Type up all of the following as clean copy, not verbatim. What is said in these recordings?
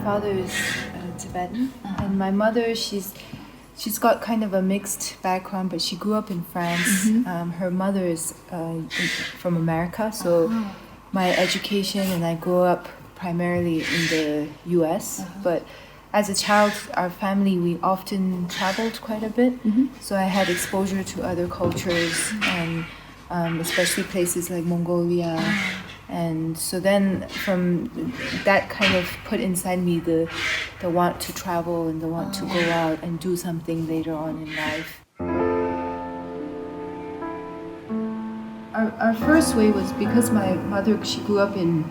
father is Tibetan, and my mother, she's got kind of a mixed background, but she grew up in France. Her mother is from America, so my education and I grew up primarily in the US. But as a child, our family, we often traveled quite a bit. So I had exposure to other cultures, and especially places like Mongolia. And so then from that kind of put inside me the want to travel and the want to go out and do something later on in life. Our first way was because my mother, she grew up in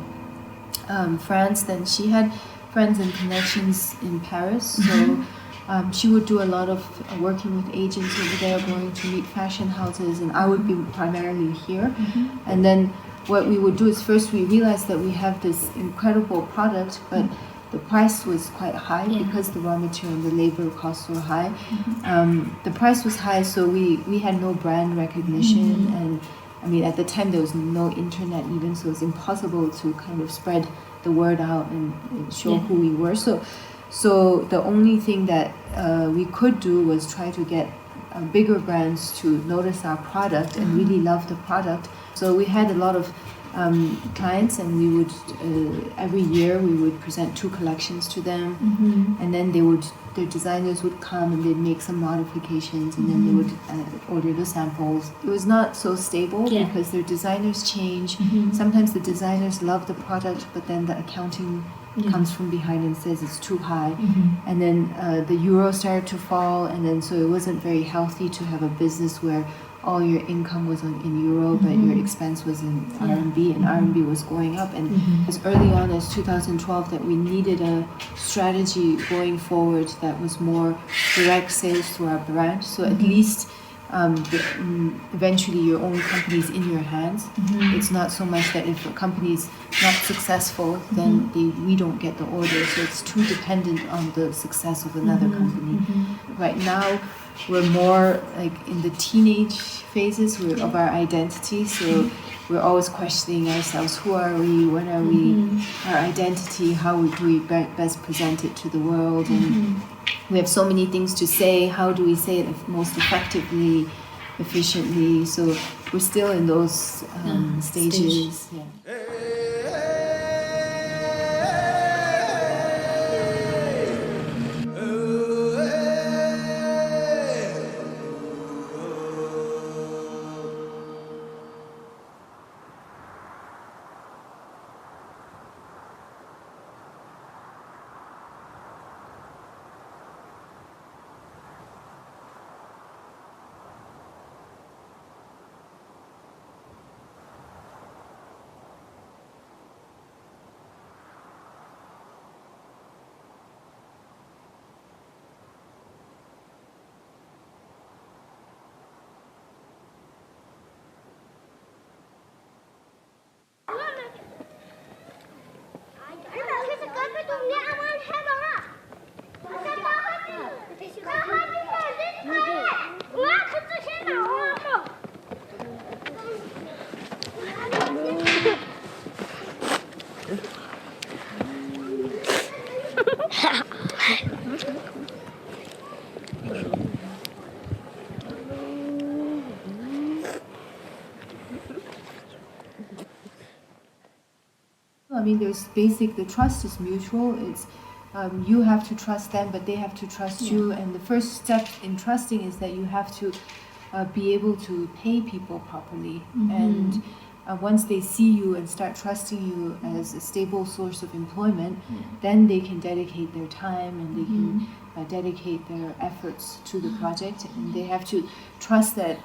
France, then she had friends and connections in Paris. So she would do a lot of working with agents over there, going to meet fashion houses, and I would be primarily here. And then what we would do is first we realized that we have this incredible product, but the price was quite high because the raw material and the labor costs were high. The price was high, so we had no brand recognition, and I mean at the time there was no internet even, so it was impossible to kind of spread the word out and show who we were. So the only thing that we could do was try to get bigger brands to notice our product and really love the product. So we had a lot of clients, and we would every year we would present 2 collections to them, and then their designers would come and they'd make some modifications, and then they would order the samples. It was not so stable because their designers change. Sometimes the designers love the product, but then the accounting comes from behind and says it's too high, and then the euro started to fall, and then so it wasn't very healthy to have a business where all your income was in euro, but your expense was in RMB, and RMB was going up. And as early on as 2012 that we needed a strategy going forward that was more direct sales through our brand. So at least eventually your own company is in your hands. It's not so much that if a company is not successful, then we don't get the order. So it's too dependent on the success of another company. Right now, we're more like in the teenage phases of our identity. So we're always questioning ourselves: who are we? What are we? Our identity? How would we best present it to the world? And we have so many things to say. How do we say it most effectively, efficiently? So we're still in those stages. Yeah. I mean, there's the trust is mutual. It's you have to trust them, but they have to trust you. And the first step in trusting is that you have to be able to pay people properly. And once they see you and start trusting you as a stable source of employment, then they can dedicate their time and they can dedicate their efforts to the project. And they have to trust that,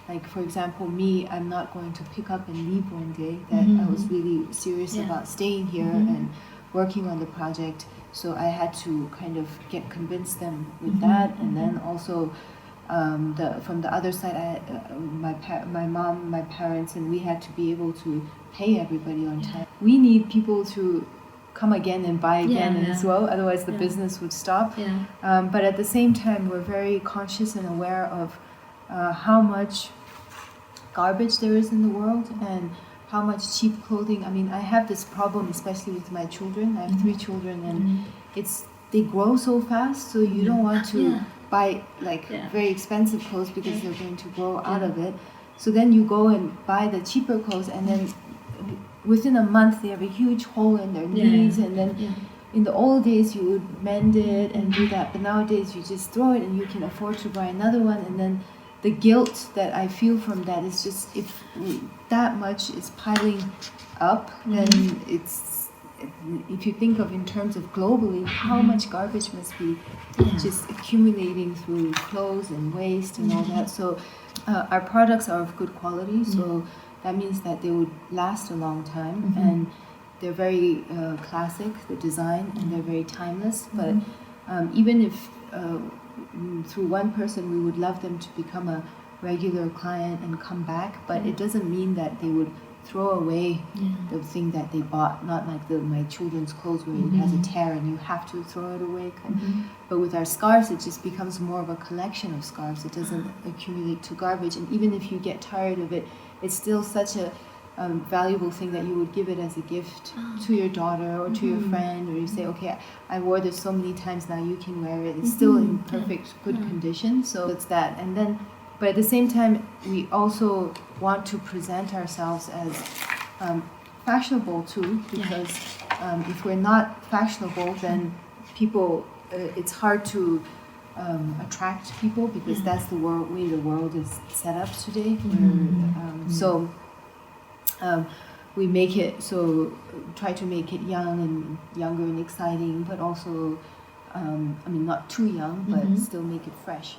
like for example, me, I'm not going to pick up and leave one day, that I was really serious about staying here and working on the project. So I had to kind of convince them with that. And then also from the other side, my mom, my parents, and we had to be able to pay everybody on time. We need people to come again and buy again as well, otherwise the business would stop. But at the same time, we're very conscious and aware of how much garbage there is in the world and how much cheap clothing. I mean, I have this problem, especially with my children. I have 3 children, and they grow so fast, so you don't want to buy like very expensive clothes because they're going to grow out of it. So then you go and buy the cheaper clothes, and then within a month they have a huge hole in their knees, and then in the old days you would mend it and do that, but nowadays you just throw it and you can afford to buy another one. And then the guilt that I feel from that is just, if that much is piling up, then if you think of in terms of globally, how much garbage must be just accumulating through clothes and waste and all that. So our products are of good quality, so that means that they would last a long time, and they're very classic, the design, and they're very timeless. But even if through one person we would love them to become a regular client and come back, but it doesn't mean that they would throw away the thing that they bought, not like my children's clothes where it has a tear and you have to throw it away. But with our scarves, it just becomes more of a collection of scarves. It doesn't accumulate to garbage, and even if you get tired of it, it's still such a valuable thing that you would give it as a gift to your daughter or to your friend, or you say, okay, I wore this so many times, now you can wear it. It's still in perfect good condition. So it's that. And then, but at the same time, we also want to present ourselves as fashionable too, because if we're not fashionable, then people, it's hard to attract people, because that's the way the world is set up today. So we make it, so try to make it young and younger and exciting, but also, I mean, not too young, but still make it fresh.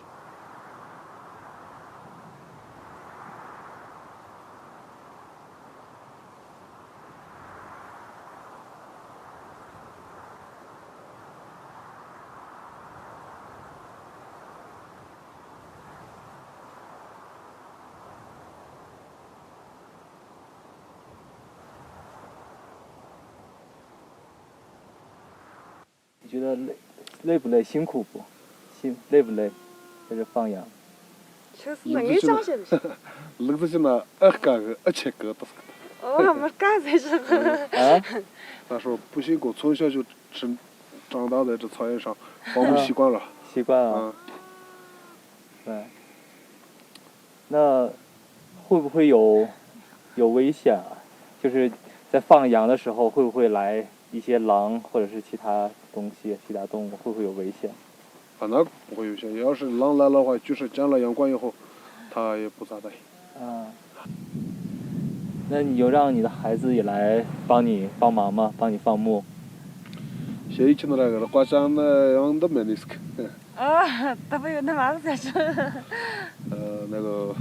你觉得累不累？辛苦不？累不累？在这放羊。लगता他说不辛苦，从小就长大在这草原上，放牧习惯了。习惯了。对。那会不会有危险啊？就是在放羊的时候，会不会来一些狼或者是其他东西、其他动物，会不会有危险？那不会有危险。要是狼来的话，就是建了羊关以后，它也不咋地。那你有让你的孩子也来帮忙吗？帮你放牧？现在听到那个了，挂上那样的门的是。他不有那嘛子事？那个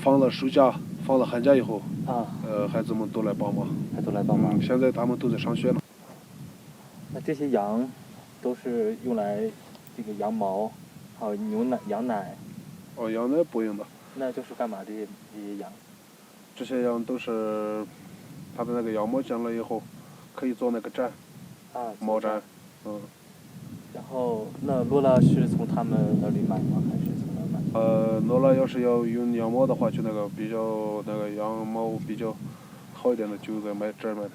放了暑假、放了寒假以后，孩子们都来帮忙。都来帮忙。现在他们都在上学了。那这些羊都是用来这个羊毛，还有羊奶。羊奶不用的。那就是干嘛这些羊？这些羊都是它的那个羊毛剪了以后，可以做那个毡。毛毡。然后那罗拉是从他们那里买吗？还是从哪买？罗拉要是要用羊毛的话，就那个比较那个羊毛比较好一点的，就在这儿买的。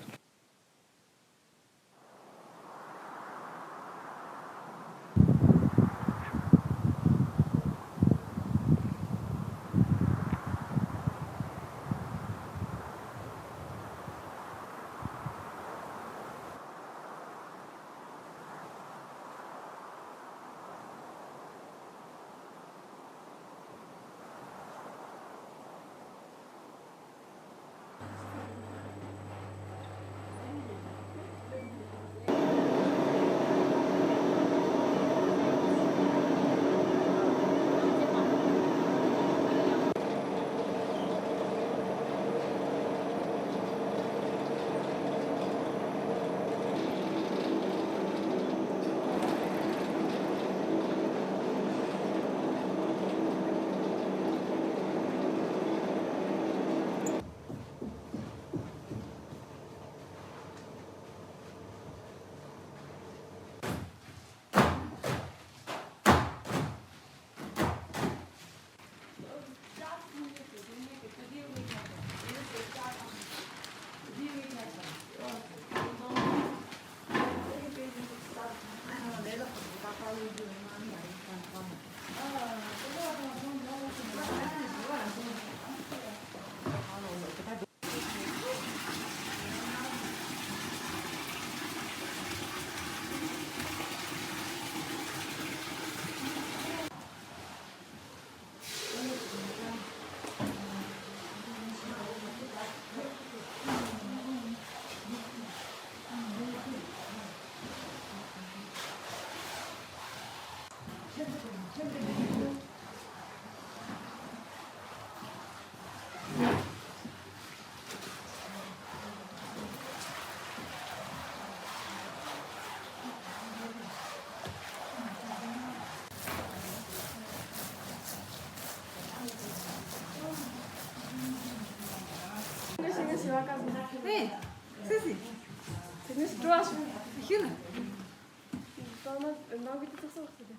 Hey, Sissy. Ты не спрашивай. Хина. Ноги ты сосок себе.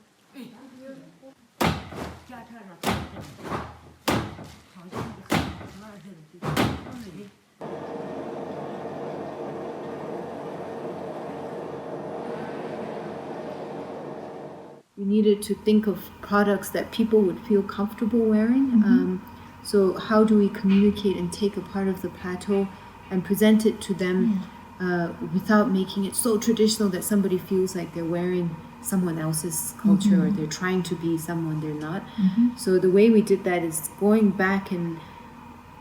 We needed to think of products that people would feel comfortable wearing. So how do we communicate and take a part of the plateau and present it to them without making it so traditional that somebody feels like they're wearing someone else's culture or they're trying to be someone they're not. So the way we did that is going back and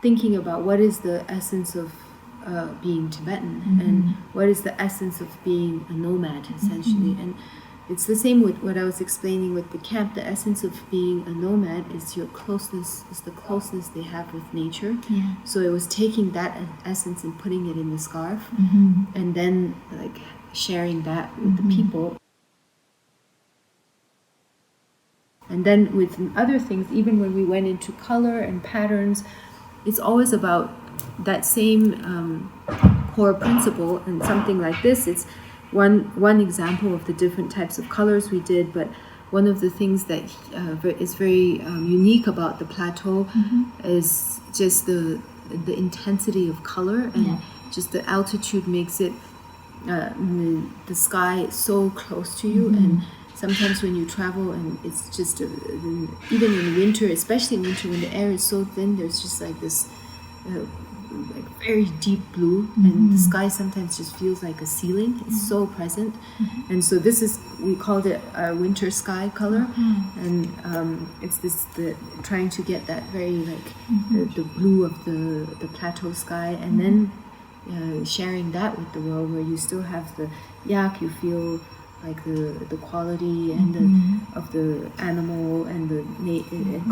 thinking about what is the essence of being Tibetan and what is the essence of being a nomad, essentially. And it's the same with what I was explaining with the camp. The essence of being a nomad is your closeness, is the closeness they have with nature. So it was taking that essence and putting it in the scarf and then like sharing that with the people. And then with other things, even when we went into color and patterns, it's always about that same core principle. And something like this, it's one example of the different types of colors we did, but one of the things that is very unique about the plateau is just the intensity of color and just the altitude makes it the sky is so close to you and sometimes when you travel and it's just even in winter, especially in winter when the air is so thin, there's just like this like very deep blue and the sky sometimes just feels like a ceiling. It's so present. And so this is, we called it our winter sky color and it's trying to get that very like the blue of the plateau sky and then sharing that with the world where you still have the yak, you feel like the quality and of the animal and the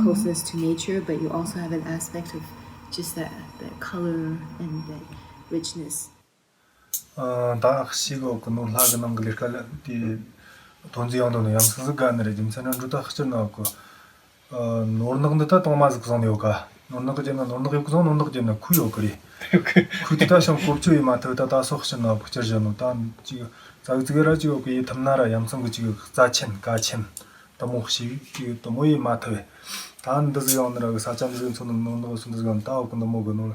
closeness to nature, but you also have an aspect of just that color and that richness. 다 시고 그 놀라는 걸 디 돈지용도는 양승스간을 좀 선은 주다 흐져나고 노르는데다 동마즈 그선요가 노르는 거제는 노르는 거 그선 노르는 거제는 쿠요 그리 쿠디다션 곱주이 마트다 다 속셔나 부처저는 단 지금 자기들가지고 그 탐나라 양승 그 지금 자첸 가첸 너무 혹시 또 뭐이 마트에 단 드즈용으로 사장들은 손은 노는 거 손들건 따고 근데 뭐는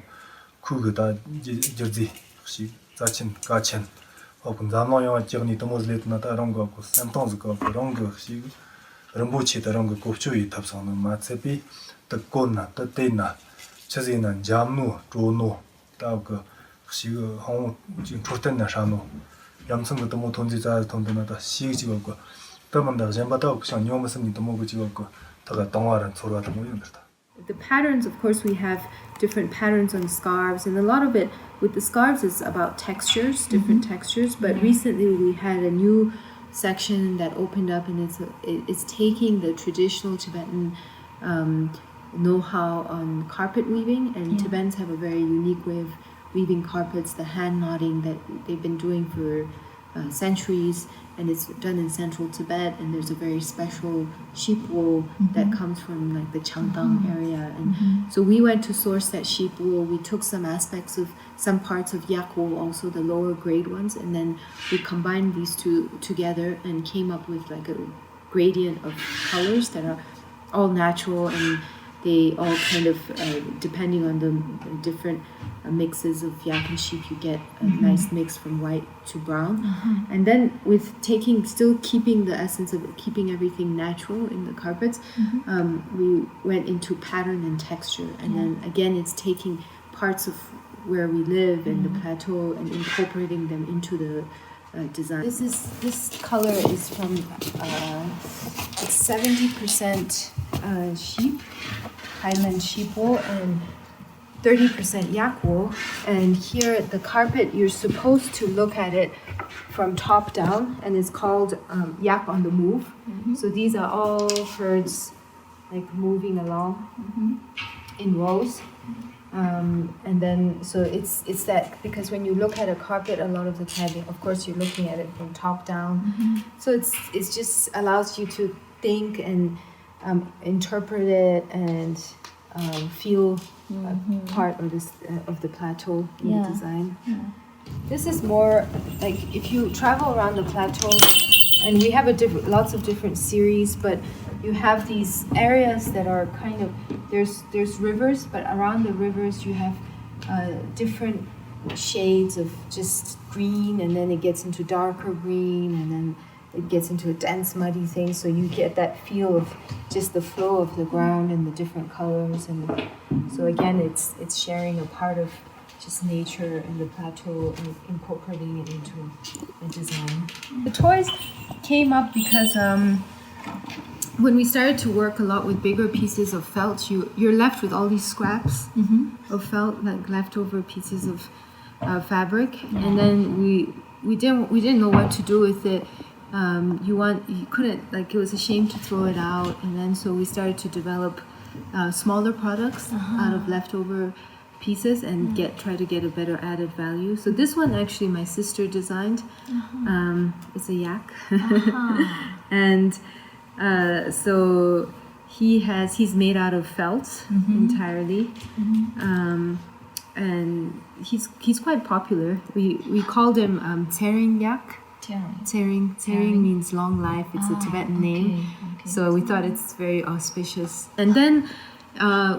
그거다 저지 혹시 자첸 가첸 혹은 자노요 저니 또 뭐즈레트나 다른 거 그 센턴즈 거 그런 거 혹시 럼부치 다른 거 곱주이 탑선은 마체비 뜻고나 뜻대나 저지는 잠누 조노 따고 혹시 그 홍 지금 프로텐나 샤노 양성도 뭐 돈지자 돈도나다 시기지고 또만다 젠바다 옵션 요무스니도 뭐 그지고 다가 동화란 소리가 뭐 이런다. The patterns, of course, we have different patterns on scarves, and a lot of it with the scarves is about textures, different textures. But recently we had a new section that opened up, and it's taking the traditional Tibetan know-how on carpet weaving, and Tibetans have a very unique way of weaving carpets, the hand knotting that they've been doing for centuries, and it's done in central Tibet, and there's a very special sheep wool that comes from like the Changdang area, and so we went to source that sheep wool. We took some aspects of some parts of yak wool, also the lower grade ones, and then we combined these two together and came up with like a gradient of colors that are all natural, and they all kind of depending on the different mixes of yak and sheep, you get a nice mix from white to brown. And then with still keeping the essence of keeping everything natural in the carpets, we went into pattern and texture, and then again it's taking parts of where we live and the plateau and incorporating them into the design. This color is from it's 70% sheep, Highland sheep wool, and 30% yak wool. And here the carpet, you're supposed to look at it from top down, and it's called yak on the move. So these are all herds like moving along in rows. And then so it's that, because when you look at a carpet a lot of the time, of course you're looking at it from top down. So it's just allows you to think and interpret it and feel part of this of the plateau in Yeah. the design. This is more like if you travel around the plateau, and we have lots of different series, but you have these areas that are kind of there's rivers, but around the rivers you have different shades of just green, and then it gets into darker green, and then it gets into a dense muddy thing, so you get that feel of just the flow of the ground and the different colors. And so again, it's sharing a part of just nature and the plateau and incorporating it into a design. The toys came up because when we started to work a lot with bigger pieces of felt, you're left with all these scraps of felt, like leftover pieces of fabric, and then we didn't know what to do with it. You couldn't, like, it was a shame to throw it out, and then so we started to develop smaller products out of leftover pieces and try to get a better added value. So this one actually my sister designed. It's a yak. And so he's made out of felt entirely. And he's quite popular. We called him Tsering yak. Tsering means long life. It's a Tibetan name. So we thought it's very auspicious. And then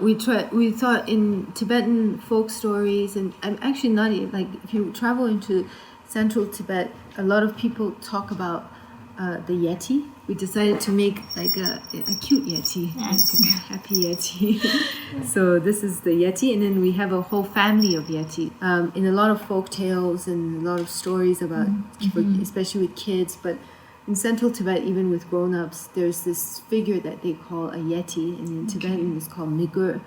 we thought in Tibetan folk stories, and I'm actually not like, if you travel into central Tibet, a lot of people talk about the yeti. We decided to make like a cute yeti, like a happy yeti. So this is the yeti, and then we have a whole family of yeti. In a lot of folk tales and a lot of stories about, especially with kids, but in central Tibet, even with grown-ups, there's this figure that they call a yeti, and in Tibetan it's called migur.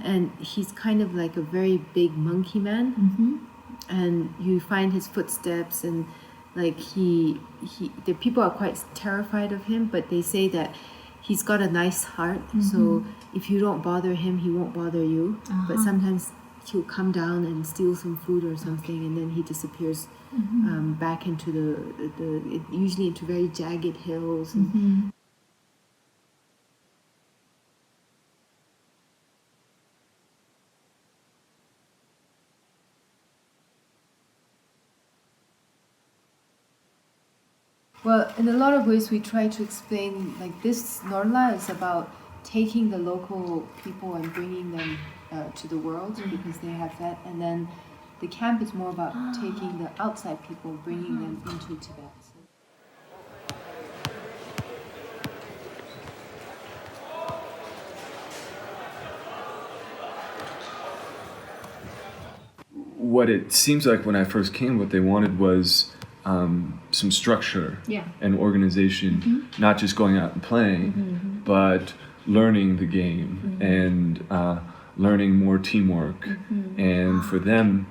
And he's kind of like a very big monkey man. And you find his footsteps, and like the people are quite terrified of him, but they say that he's got a nice heart. So if you don't bother him, he won't bother you. But sometimes he'll come down and steal some food or something, and then he disappears back into usually into very jagged hills. Well, in a lot of ways, we try to explain, like, this Norlha is about taking the local people and bringing them to the world, because they have that. And then the camp is more about taking the outside people, bringing them into Tibet. What it seems like when I first came, what they wanted was some structure and organization, not just going out and playing, but learning the game and learning more teamwork. And for them,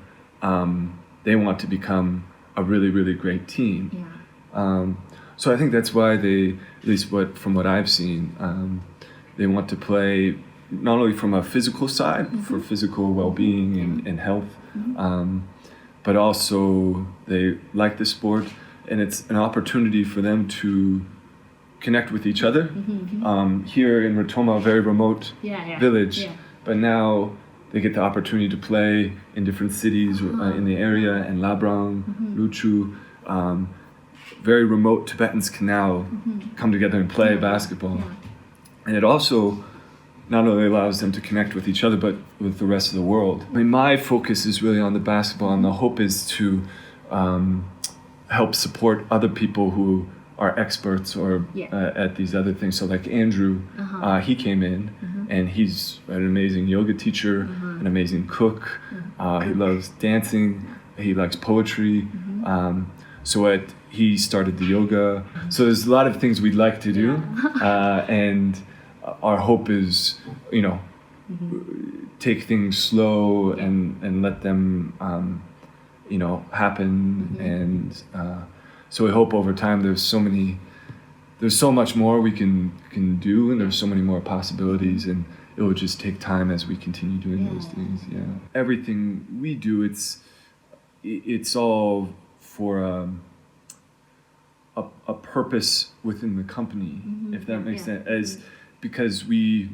they want to become a really, really great team. So I think that's why they, at least from what I've seen, they want to play not only from a physical side, for physical well-being and health, but also they like the sport, and it's an opportunity for them to connect with each other. Here in Rotoma, a very remote village, but now they get the opportunity to play in different cities in the area, and Labrang, Luchu. Very remote Tibetans can now come together and play basketball. And it also not only allows them to connect with each other, but with the rest of the world. I mean, my focus is really on the basketball, and the hope is to help support other people who are experts or at these other things. So like Andrew, he came in, and he's an amazing yoga teacher, an amazing cook. He loves dancing, he likes poetry. He started the yoga. So there's a lot of things we'd like to do, and our hope is, take things slow and let them, happen. And so we hope over time there's so much more we can do, and there's so many more possibilities, and it will just take time as we continue doing those things. Everything we do, it's all for a purpose within the company, if that makes sense. Because we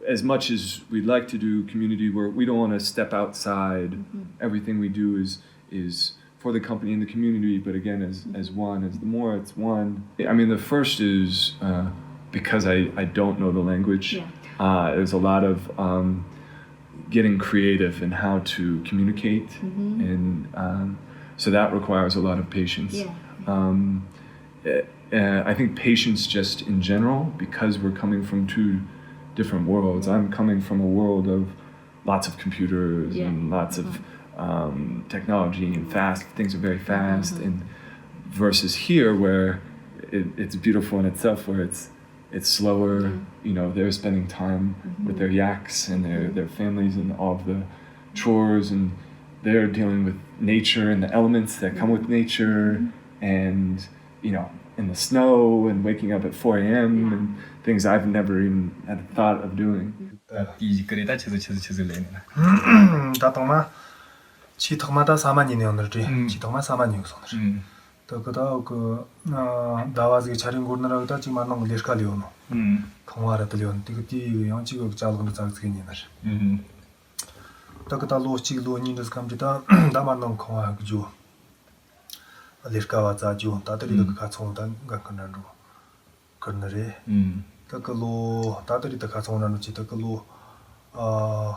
as much as we'd like to do community work, we don't want to step outside. Everything we do is for the company and the community, but again, as one, as the more it's one. I mean, the first is because I don't know the language. There's a lot of getting creative in how to communicate, and so that requires a lot of patience. I think patience just in general, because we're coming from two different worlds. I'm coming from a world of lots of computers and lots of technology and fast, things are very fast, and versus here where it's beautiful in itself, where it's slower. You know, they're spending time with their yaks and their families and all of the chores, and they're dealing with nature and the elements that come with nature, and you know, in the snow and waking up at 4 a.m. and things I've never even had a thought of doing. 다동마 치턱마다 4만이네 오늘지. 치턱마 4만이 우선을. 그다 그 다와즈기 차린 고르나라다 지금 만난 거 레스칼리오노. 통화라들이온 디그디 양치고 잘고는 장스기니나. 그다 로치 로니스 감지다 다 만난 거와 그죠. 레스카와 자죠. 다들이 그 같이온단 간간로. 그러네. 그걸로 다들이 다 같이온다는 지도걸로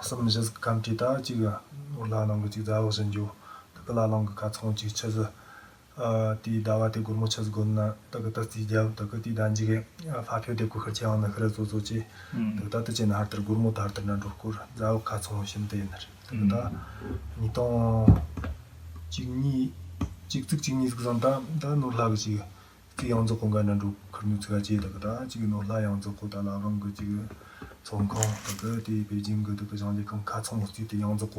섬지스 감지다 지금 올라가는 거 지금 자오선주. 그걸라는 거 같이온 지쳐서 디 다와테 고모쳐서 건나 다그다지자 다그디 단지게 파표되고 그렇지 않나 그래서 좋지 다다지 나한테 고모 다르는 거 자오 같이온 심대는 그다 니또 지금이 직직직니 그런다 다 놀라지 그 양적 공간은 그런 거지 다그다 지금 놀라 양적 고다라는 거 지금 정권 그디 베이징 그 장지 그 같이 모티티 양적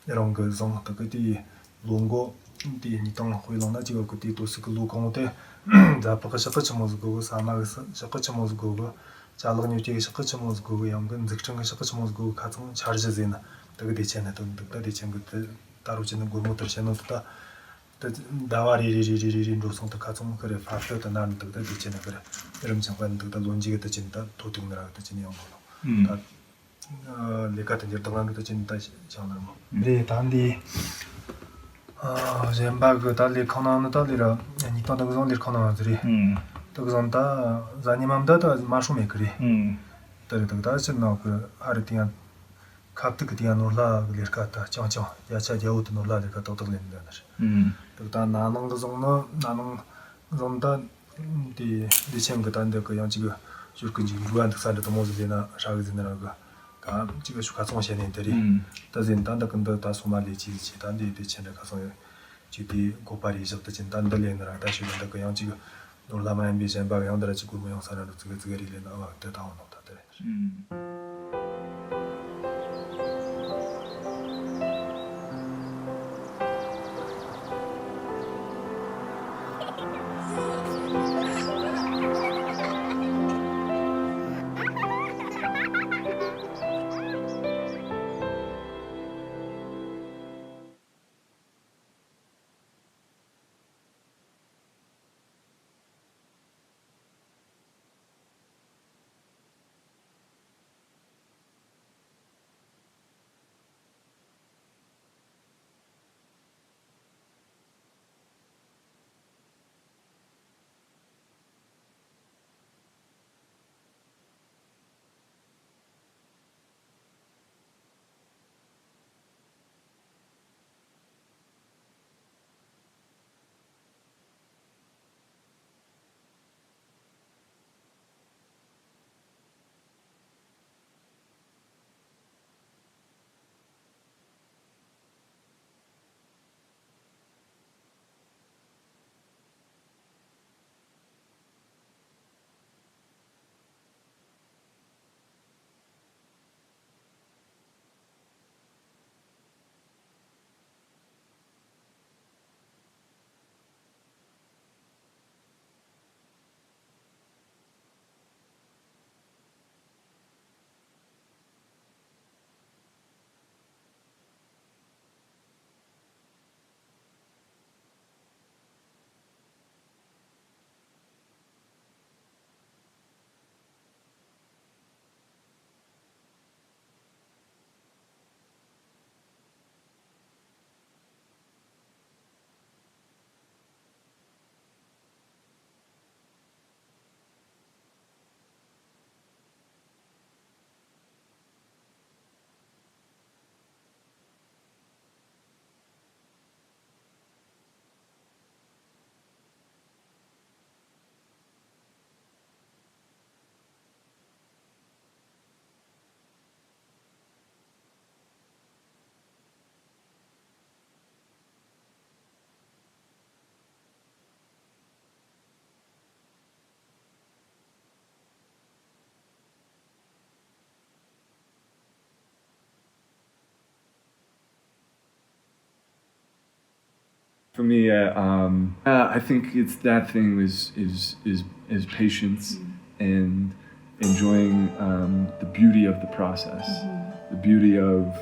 이런 거좀 그디 롱고 디 니동 호일롱나 지고 그디 도스그 로공데 자파가 샤카치모즈고 사마가 샤카치모즈고 자르니 지기 샤카치모즈고 양근 득정가 샤카치모즈고 같은 차르제즈나 되게 대체네 돈 되게 대체는 그 따로 지는 거 못을 챘는다 다와리리리리리 로송도 같은 그래 파표도 나는 되게 대체네 그래 이런 정관 되게 논지게 되진다 도둑나라 되지니 영어로 다 내가 된지 동안도 되진다 장난 뭐 그래 단디 젠바그 달리 코나는 달리라 아니 또 그런 일 코나들이 또 그런다 자니맘다다 마슈메 그리 더더다 진나 그 아르티안 카트그 디안 놀라 그르카타 짱짱 야차 야우트 놀라 그르카 도들린다 또 나는 그 정도 나는 좀다 디 디쳔 단데 그 양지가 줄근지 루안 특산도 모즈데나 샤그즈나가 지금 가서 시행들이 다진 단다 근데 다 소말리 지지 단데 대체는 가서 지디 고파리 접도 진 단들이나 다시 근데 그냥 지금 놀라만 비전 바 양들아 지금 뭐 영상으로 그거리를 나와 대다 온다들 For me, I think it's that thing is patience and enjoying the beauty of the process, the beauty of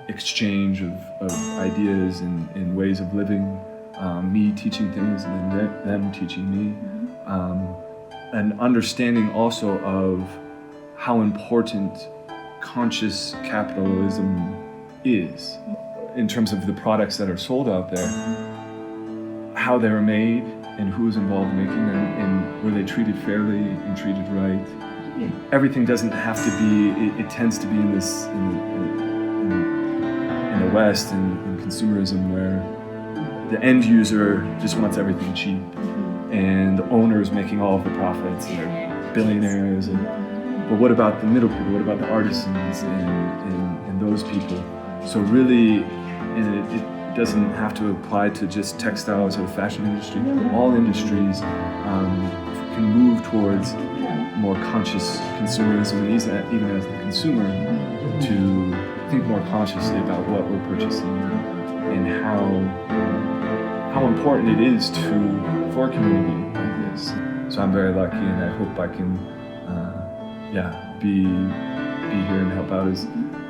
exchange of ideas and ways of living, me teaching things and then them teaching me, and understanding also of how important conscious capitalism is in terms of the products that are sold out there, how they were made and who was involved in making them, and were they treated fairly and treated right. Everything doesn't have to be, it tends to be in this, in the West, in consumerism, where the end user just wants everything cheap, and the owner is making all of the profits, and they're billionaires. But what about the middle people? What about the artisans and those people? So really, and it doesn't have to apply to just textiles or the fashion industry. All industries can move towards more conscious consumerism, even as the consumer, to think more consciously about what we're purchasing and how important it is for a community like this. So I'm very lucky, and I hope I can be here and help out as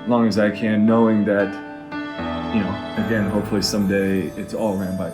long as I can, knowing that, again, hopefully someday it's all ran by